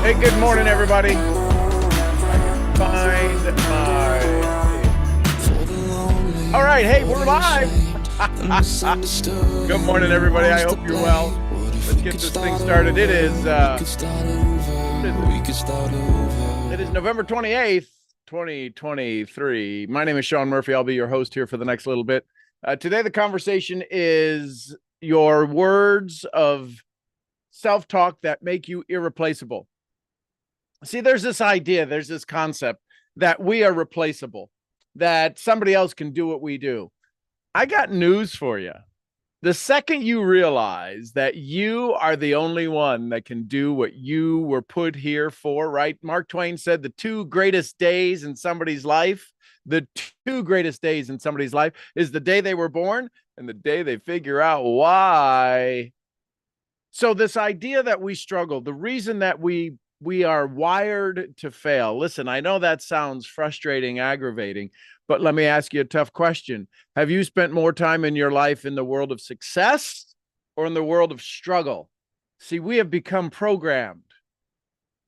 Hey, good morning, everybody. Find my. All right, hey, we're live. Good morning, everybody. I hope you're well. Let's get this thing started. It is November 28th, 2023. My name is Sean Murphy. I'll be your host here for the next little bit. Today, the conversation is your words of self-talk that make you irreplaceable. See, there's this idea, there's this concept that we are replaceable, that somebody else can do what we do. I got news for you. The second you realize that you are the only one that can do what you were put here for, right? Mark Twain said the two greatest days in somebody's life, is the day they were born and the day they figure out why. So this idea that we struggle, the reason that we are wired to fail. Listen, I know that sounds frustrating, aggravating, but let me ask you a tough question. Have you spent more time in your life in the world of success or in the world of struggle? See, we have become programmed.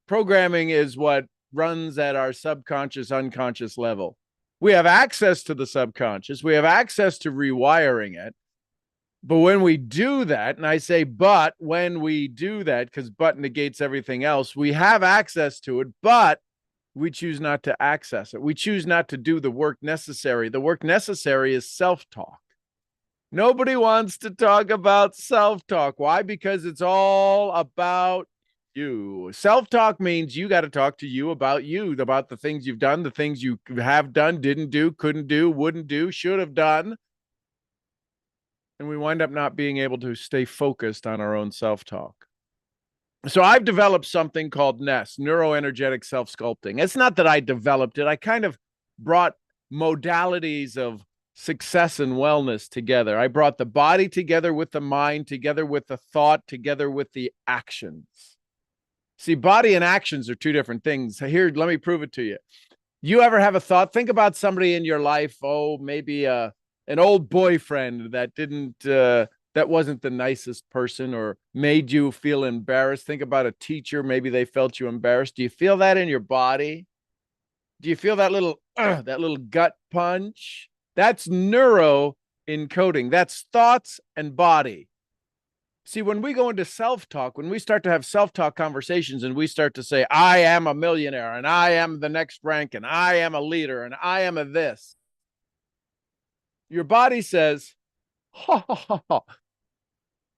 Programming is what runs at our subconscious, unconscious level. We have access to the subconscious. We have access to rewiring it. But when we do that, and I say but when we do that, because but negates everything else, we have access to it, but we choose not to access it. We choose not to do the work necessary. The work necessary is self-talk. Nobody wants to talk about self-talk. Why? Because it's all about you. Self-talk means you got to talk to you, about the things you've done, the things you have done, didn't do, couldn't do, wouldn't do, should have done. And we wind up not being able to stay focused on our own self-talk. So I've developed something called NESS, neuroenergetic self-sculpting. It's not that I developed it. I kind of brought modalities of success and wellness together. I brought the body together with the mind, together with the thought, together with the actions. See, body and actions are two different things. Here, let me prove it to you. You ever have a thought? Think about somebody in your life, maybe an old boyfriend that wasn't the nicest person or made you feel embarrassed. Think about a teacher. Maybe they felt you embarrassed. Do you feel that in your body? Do you feel that little gut punch? That's neuro encoding. That's thoughts and body. See, when we go into self-talk, when we start to have self-talk conversations and we start to say, I am a millionaire and I am the next rank and I am a leader and I am a this, your body says, ha, ha, ha, ha.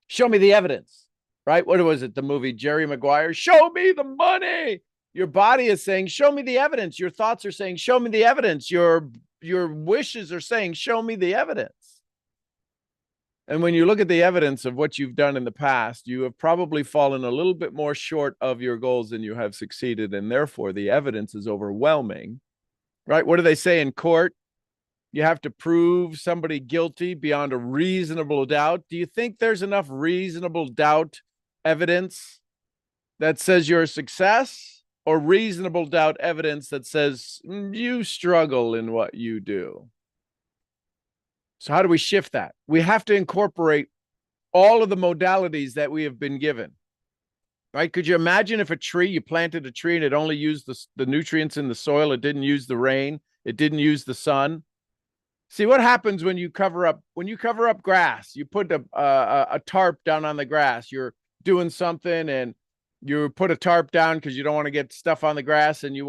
Show me the evidence, right? What was it? The movie Jerry Maguire, show me the money. Your body is saying, show me the evidence. Your thoughts are saying, show me the evidence. Your wishes are saying, show me the evidence. And when you look at the evidence of what you've done in the past, you have probably fallen a little bit more short of your goals than you have succeeded. And therefore, the evidence is overwhelming, right? What do they say in court? You have to prove somebody guilty beyond a reasonable doubt. Do you think there's enough reasonable doubt evidence that says you're a success, or reasonable doubt evidence that says you struggle in what you do? So how do we shift that? We have to incorporate all of the modalities that we have been given, right? Could you imagine if you planted a tree and it only used the nutrients in the soil, it didn't use the rain, it didn't use the sun? See what happens when you cover up grass. You put a tarp down on the grass. You're doing something and you put a tarp down because you don't want to get stuff on the grass and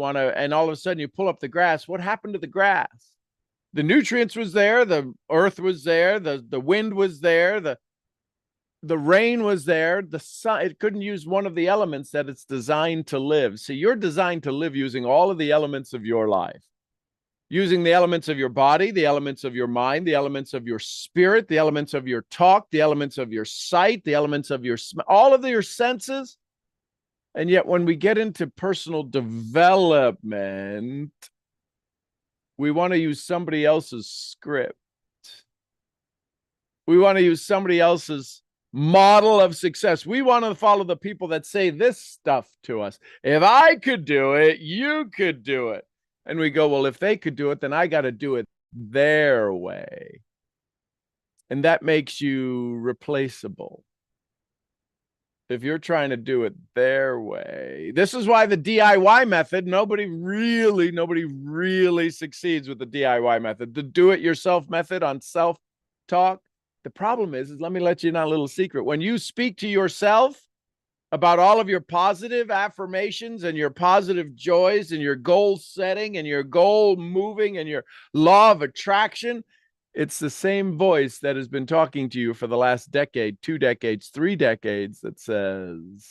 all of a sudden you pull up the grass. What happened to the grass? The nutrients was there, the earth was there, the wind was there, the rain was there, the sun, it couldn't use one of the elements that it's designed to live. So you're designed to live using all of the elements of your life. Using the elements of your body, the elements of your mind, the elements of your spirit, the elements of your talk, the elements of your sight, the elements of your all of your senses. And yet when we get into personal development, we want to use somebody else's script. We want to use somebody else's model of success. We want to follow the people that say this stuff to us. If I could do it, you could do it. And we go, well, if they could do it, then I got to do it their way. And that makes you replaceable. if you're trying to do it their way. This is why the DIY method, nobody really succeeds with the DIY method. The do-it-yourself method on self-talk. The problem is let me let you in on a little secret. When you speak to yourself about all of your positive affirmations and your positive joys and your goal setting and your goal moving and your law of attraction, it's the same voice that has been talking to you for the last decade, 2 decades, 3 decades that says,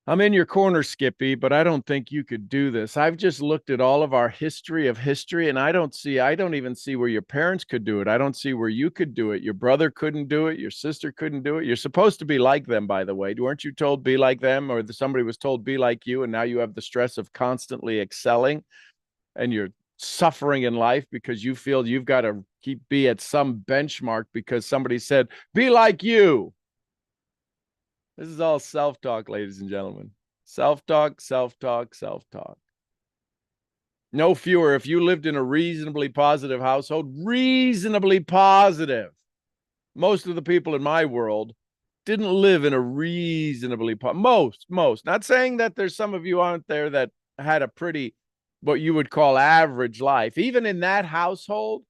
I'm in your corner, Skippy, but I don't think you could do this. I've just looked at all of our history of history, and I don't even see where your parents could do it. I don't see where you could do it. Your brother couldn't do it. Your sister couldn't do it. You're supposed to be like them, by the way. Weren't you told be like them, or somebody was told be like you, and now you have the stress of constantly excelling, and you're suffering in life because you feel you've got to be at some benchmark because somebody said, be like you. This is all self-talk, ladies and gentlemen. Self-talk, self-talk, self-talk. No fewer. If you lived in a reasonably positive household, reasonably positive. Most of the people in my world didn't live in a reasonably most. Not saying that there's some of you out there that had a pretty, what you would call average life. Even in that household,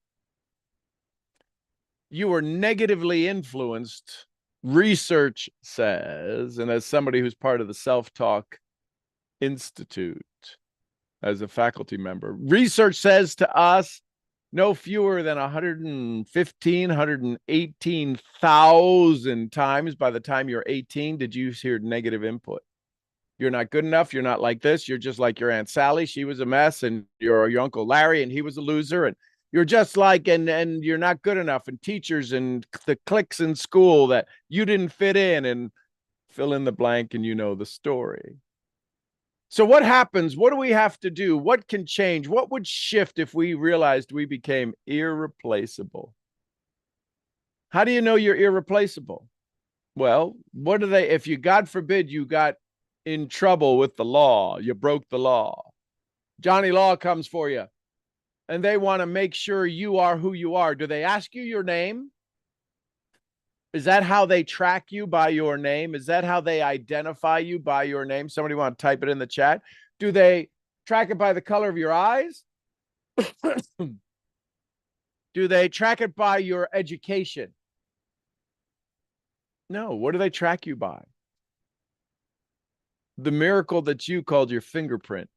you were negatively influenced. Research says, and as somebody who's part of the Self-Talk Institute as a faculty member, research says to us no fewer than 118,000 times by the time you're 18 did you hear negative input. You're not good enough. You're not like this. You're just like your Aunt Sally. She was a mess. And your Uncle Larry, and he was a loser. And you're just like, and you're not good enough. And teachers and the cliques in school that you didn't fit in, and fill in the blank, and you know the story. So what happens? What do we have to do? What can change? What would shift if we realized we became irreplaceable? How do you know you're irreplaceable? Well, what do they, if you, God forbid, you got in trouble with the law, you broke the law, Johnny Law comes for you, and they want to make sure you are who you are. Do they ask you your name? Is that how they track you, by your name? Is that how they identify you, by your name? Somebody want to type it in the chat. Do they track it by the color of your eyes? Do they track it by your education? No. What do they track you by? The miracle that you called your fingerprint.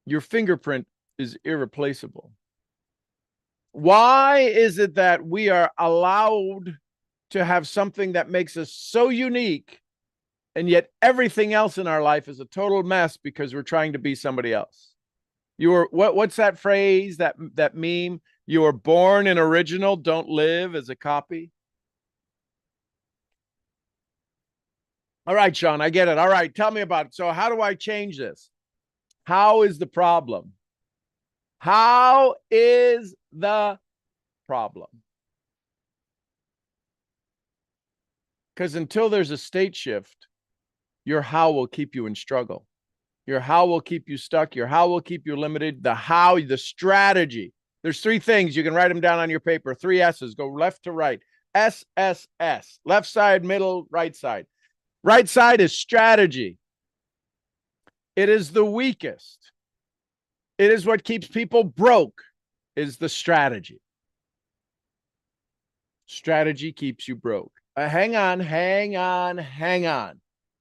Your fingerprint is irreplaceable. Why is it that we are allowed to have something that makes us so unique, and yet everything else in our life is a total mess because we're trying to be somebody else? What's that phrase, that meme? You were born an original, don't live as a copy. All right, Sean, I get it. All right, tell me about it. So how do I change this? How is the problem? How is the problem? Because until there's a state shift, your how will keep you in struggle. Your how will keep you stuck. Your how will keep you limited. The how, the strategy. There's 3 things. You can write them down on your paper. 3 S's. Go left to right. SSS. Left side, middle, right side. Right side is strategy. It is the weakest. It is what keeps people broke, is the strategy. Strategy keeps you broke. Hang on.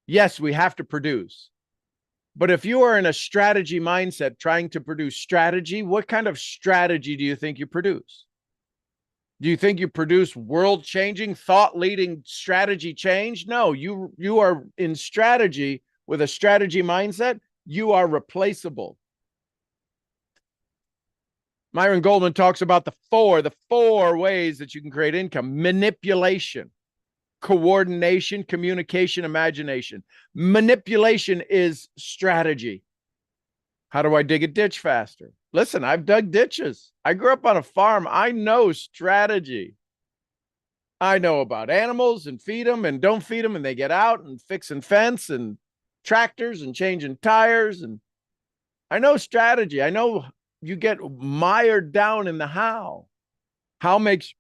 Yes, we have to produce. But if you are in a strategy mindset trying to produce strategy, what kind of strategy do you think you produce? Do you think you produce world-changing, thought-leading strategy change? No, you are in strategy with a strategy mindset. You are replaceable. Myron Goldman talks about the four ways that you can create income: manipulation, coordination, communication, imagination. Manipulation is strategy. How do I dig a ditch faster? Listen, I've dug ditches. I grew up on a farm. I know strategy. I know about animals and feed them and don't feed them, and they get out and fixing fence and tractors and changing tires. And I know strategy. I know you get mired down in the how. How makes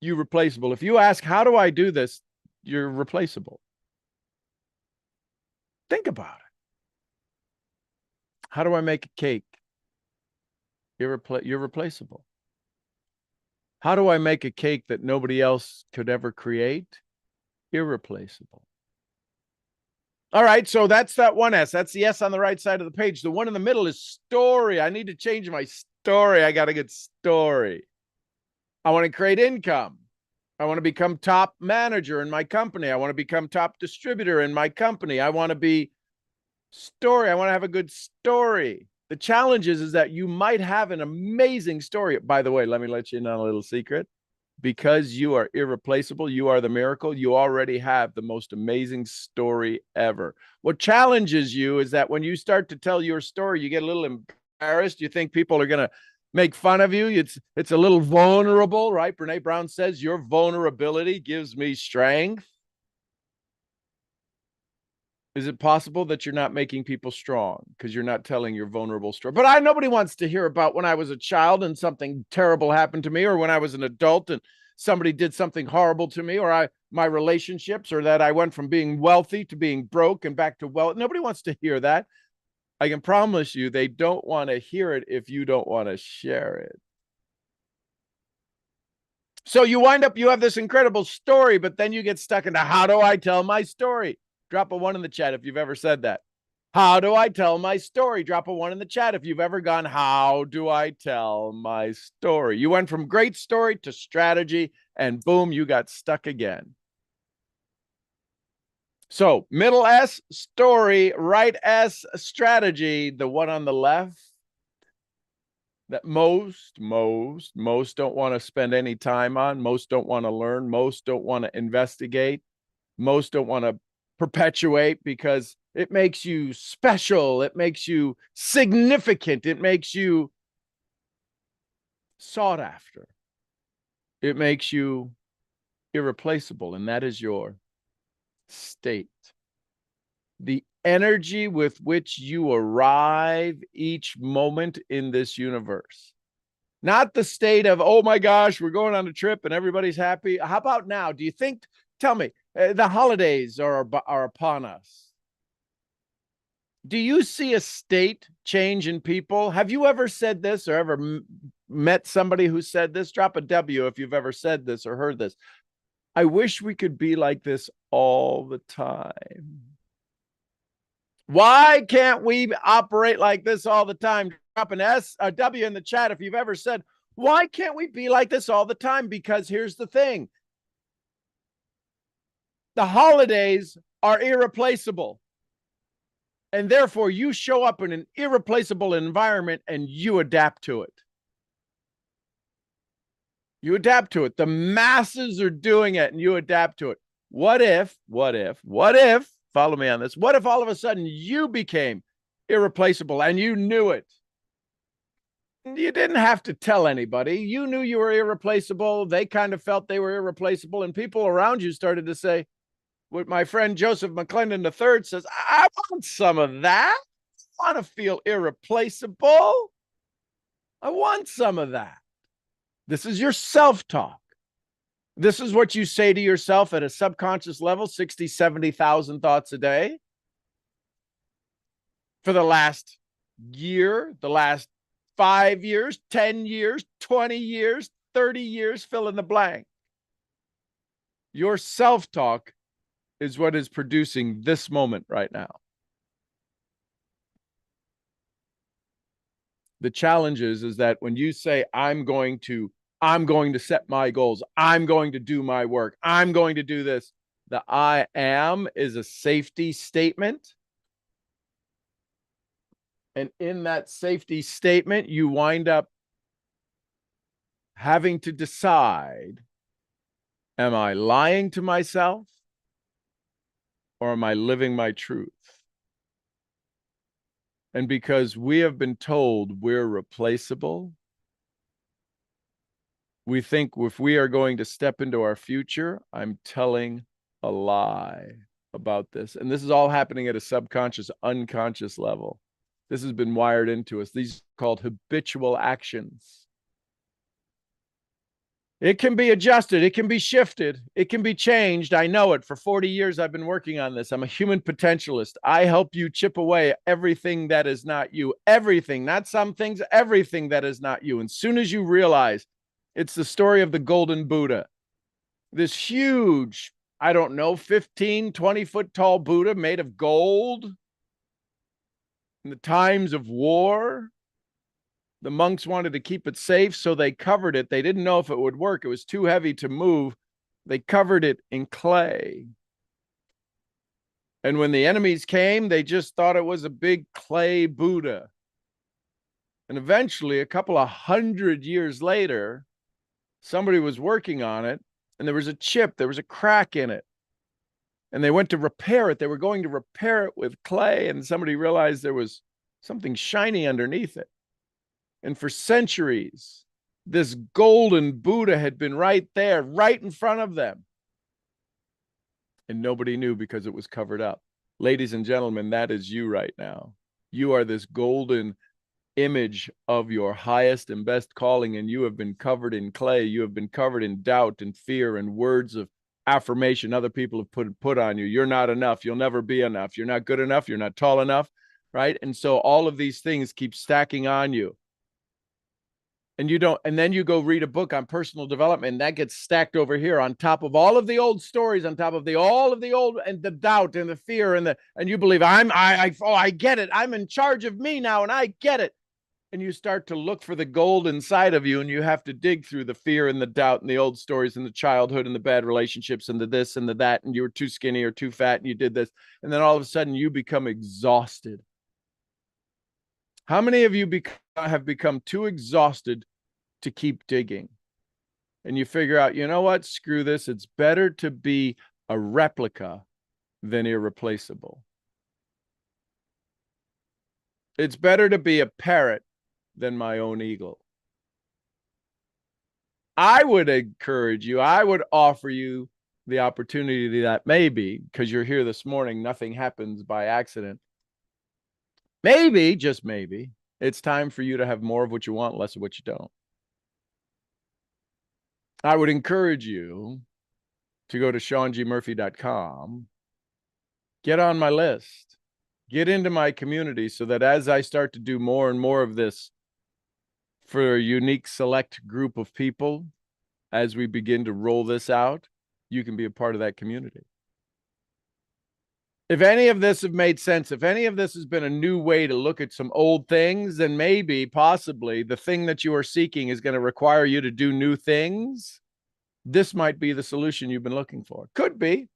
you replaceable. If you ask, how do I do this? You're replaceable. Think about it. How do I make a cake? You're replaceable. How do I make a cake that nobody else could ever create? Irreplaceable. All right, so that's that one S. That's the S on the right side of the page. The one in the middle is story. I need to change my story. I got a good story. I want to create income. I want to become top manager in my company. I want to become top distributor in my company. I want to be story. I want to have a good story. The challenge is that you might have an amazing story. By the way, let me let you in on a little secret. Because you are irreplaceable, you are the miracle, you already have the most amazing story ever. What challenges you is that when you start to tell your story, you get a little embarrassed. You think people are going to make fun of you. It's a little vulnerable, right? Brene Brown says, your vulnerability gives me strength. Is it possible that you're not making people strong because you're not telling your vulnerable story? But nobody wants to hear about when I was a child and something terrible happened to me, or when I was an adult and somebody did something horrible to me, or my relationships, or that I went from being wealthy to being broke and back to wealth. Nobody wants to hear that. I can promise you they don't want to hear it if you don't want to share it. So you wind up, you have this incredible story, but then you get stuck into, how do I tell my story? Drop a 1 in the chat if you've ever said that. How do I tell my story? Drop a 1 in the chat if you've ever gone, how do I tell my story? You went from great story to strategy, and boom, you got stuck again. So middle S, story, right S, strategy. The one on the left that most don't want to spend any time on, most don't want to learn, most don't want to investigate, most don't want to perpetuate, because it makes you special, it makes you significant, it makes you sought after, it makes you irreplaceable, and that is your state. The energy with which you arrive each moment in this universe. Not the state of, oh my gosh, we're going on a trip and everybody's happy. How about now? Do you think, tell me, the holidays are upon us. Do you see a state change in people? Have you ever said this or ever met somebody who said this? Drop a W if you've ever said this or heard this. I wish we could be like this all the time. Why can't we operate like this all the time? Drop an S, a W in the chat if you've ever said, why can't we be like this all the time? Because here's the thing. The holidays are irreplaceable. And therefore, you show up in an irreplaceable environment and you adapt to it. You adapt to it. The masses are doing it and you adapt to it. What if, follow me on this, what if all of a sudden you became irreplaceable and you knew it? You didn't have to tell anybody. You knew you were irreplaceable. They kind of felt they were irreplaceable. And people around you started to say, what my friend Joseph McClendon III says, I want some of that. I want to feel irreplaceable. I want some of that. This is your self-talk. This is what you say to yourself at a subconscious level, 60, 70,000 thoughts a day. For the last year, the last 5 years, 10 years, 20 years, 30 years, fill in the blank. Your self-talk is what is producing this moment right now. The challenge is that when you say, I'm going to set my goals, I'm going to do my work, I'm going to do this, the I am is a safety statement. And in that safety statement, you wind up having to decide, am I lying to myself or am I living my truth? And because we have been told we're replaceable, we think if we are going to step into our future, I'm telling a lie about this. And this is all happening at a subconscious, unconscious level. This has been wired into us. These are called habitual actions. It can be adjusted. It can be shifted. It can be changed. I know it. For 40 years, I've been working on this. I'm a human potentialist. I help you chip away everything that is not you. Everything, not some things, everything that is not you. And as soon as you realize it's the story of the golden Buddha, this huge, I don't know, 15, 20-foot tall Buddha made of gold in the times of war. The monks wanted to keep it safe, so they covered it. They didn't know if it would work. It was too heavy to move. They covered it in clay. And when the enemies came, they just thought it was a big clay Buddha. And eventually, a couple of 100 years later, somebody was working on it, and there was a chip, there was a crack in it. And they went to repair it. They were going to repair it with clay, and somebody realized there was something shiny underneath it. And for centuries, this golden Buddha had been right there, right in front of them. And nobody knew because it was covered up. Ladies and gentlemen, that is you right now. You are this golden image of your highest and best calling, and you have been covered in clay. You have been covered in doubt and fear and words of affirmation other people have put on you. You're not enough. You'll never be enough. You're not good enough. You're not tall enough, right? And so all of these things keep stacking on you. And you don't, and then you go read a book on personal development, and that gets stacked over here on top of all of the old stories, on top of all of the old, and the doubt and the fear and you believe I get it. I'm in charge of me now, and I get it. And you start to look for the gold inside of you, and you have to dig through the fear and the doubt and the old stories and the childhood and the bad relationships and the this and the that, and you were too skinny or too fat and you did this. And then all of a sudden you become exhausted. How many of you have become too exhausted to keep digging? And you figure out, you know what? Screw this. It's better to be a replica than irreplaceable. It's better to be a parrot than my own eagle. I would encourage you, I would offer you the opportunity that maybe, because you're here this morning, nothing happens by accident. Maybe, just maybe, it's time for you to have more of what you want, less of what you don't. I would encourage you to go to SeanGMurphy.com, get on my list, get into my community, so that as I start to do more and more of this for a unique select group of people, as we begin to roll this out, you can be a part of that community. If any of this have made sense, if any of this has been a new way to look at some old things, then maybe, possibly, the thing that you are seeking is going to require you to do new things. This might be the solution you've been looking for. Could be.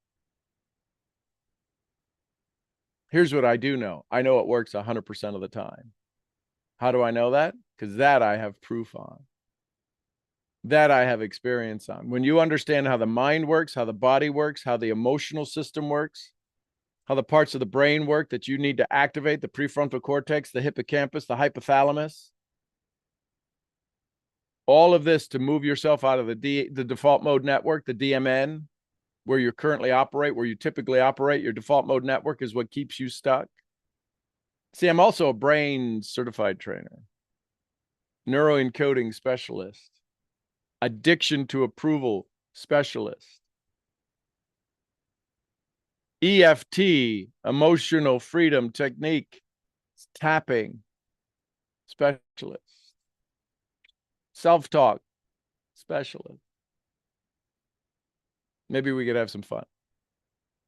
Here's what I do know. I know it works 100% of the time. How do I know that? Because that I have proof on. That I have experience on. When you understand how the mind works, how the body works, how the emotional system works, how the parts of the brain work that you need to activate, the prefrontal cortex, the hippocampus, the hypothalamus, all of this to move yourself out of the default mode network, the DMN, where you currently operate, where you typically operate. Your default mode network is what keeps you stuck. See, I'm also a brain certified trainer, neuroencoding specialist, addiction to approval specialist, EFT, emotional freedom technique, tapping specialist, self-talk specialist. Maybe we could have some fun.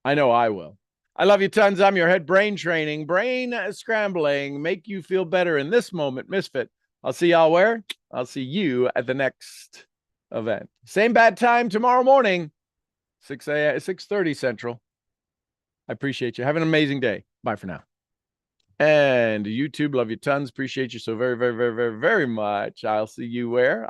I know I will. I love you tons. I'm your head brain training, brain scrambling, make you feel better in this moment, misfit. I'll see y'all where? I'll see you at the next event. Same bad time tomorrow morning, 6:30 Central. I appreciate you. Have an amazing day. Bye for now. And YouTube, love you tons. Appreciate you so very, very, very, very, very much. I'll see you where?